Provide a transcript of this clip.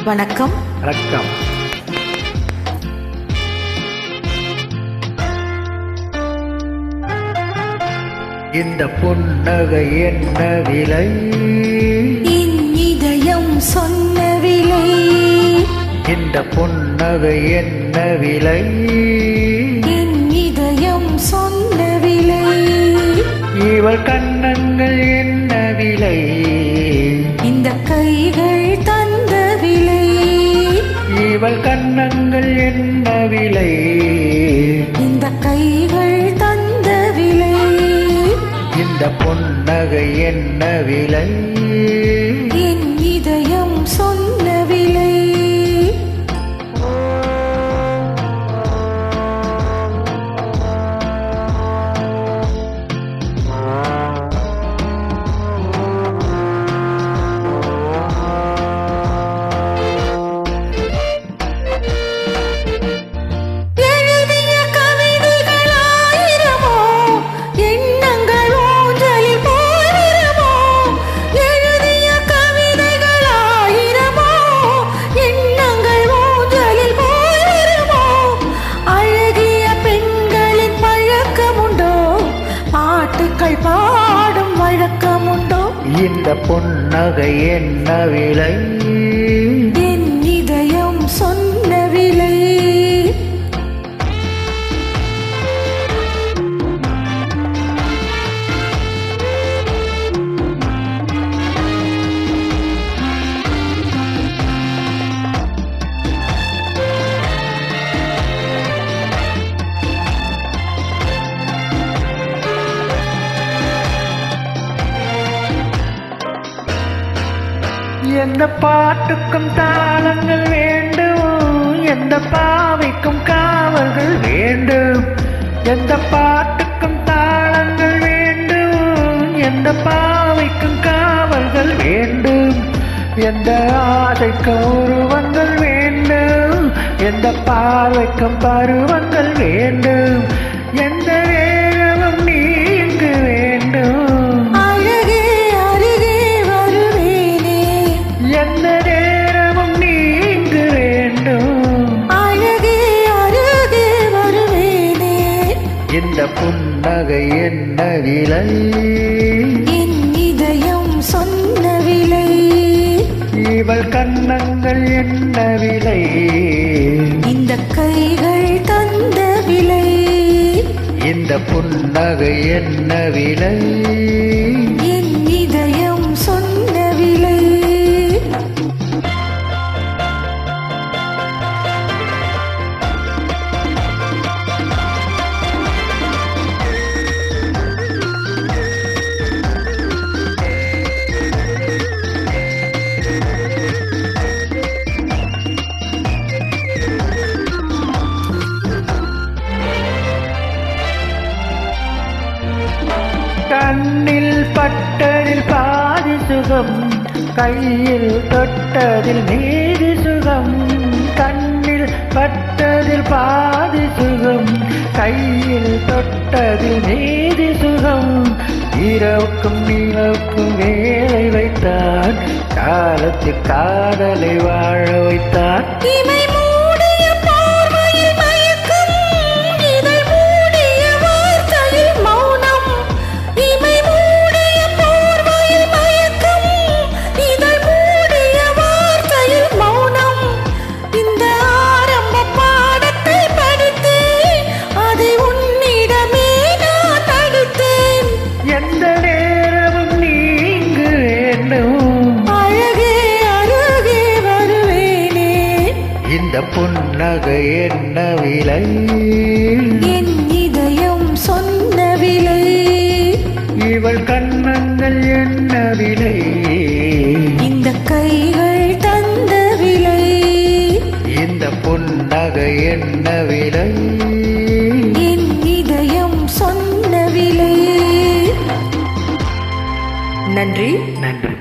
வணக்கம். வணக்கம். இந்த புன்னகை என்ன விலை? என் இதயம் சொன்ன விலை. இந்த புன்னகை என்ன விலை? என் இதயம் சொன்ன விலை. இவள் கண்ணங்கள் என்ன விலை? இந்த கைகள் தந்த விலை. இவள் கண்ணங்கள் என்ன விலை? இந்த கைகள் தந்த விலை. இந்த புன்னகை என்ன விலை? என் இதயம் சொன்ன விலை. பாடும் வழக்கமுண்டோ? இந்த புன்னகை என்ன விலை? என் இதயம் சொன்ன விலை. எந்த பாட்டுக்கும் தாளங்கள் வேண்டும், எந்த பாவைக்கும் காவல்கள் வேண்டும். எந்த பாட்டுக்கும் தாளங்கள் வேண்டும், எந்த பாவைக்கும் காவல்கள் வேண்டும். எந்த ஆசைக்கும் உருவங்கள் வேண்டும், எந்த பார்வைக்கும் பருவங்கள் வேண்டும். எந்த வேகமும் நீங்கு வேண்டும். எந்த நேரமும் நீங்கு வேண்டும். அழகே அருகே வருவேனே. இந்த புன்னகை என்ன விலை? என் இதயம் சொன்ன விலை. இவள் கண்ணங்கள் என்ன விலை? இந்த கைகள் தந்த விலை. இந்த புன்னகை என்ன விலை? என் இதயம் சொன்ன விலை. கண்ணில் பட்டதில் பாதி சுகம், கையில் தொட்டதில் மீதி சுகம். கண்ணில் பட்டதில் பாதி சுகம், கையில் தொட்டதில் மீதி சுகம். இரவுக்கும் நிலவுக்கும் வேலை வைத்தான், காலத்தில் காதலை வாழ வைத்தான். எந்த நேரமும் நீங்கு வேண்டும். அழகே அருகே வருவேனே. இந்த புன்னகை என்ன விலை? என் இதயம் சொன்ன விலை. இவள் கண்ணங்கள் என்ன விலை? இந்த கைகள் தந்த விலை. இந்த புன்னகை என்ன விலை? என் இதயம் சொன்ன விலை. நன்றி. நன்றி.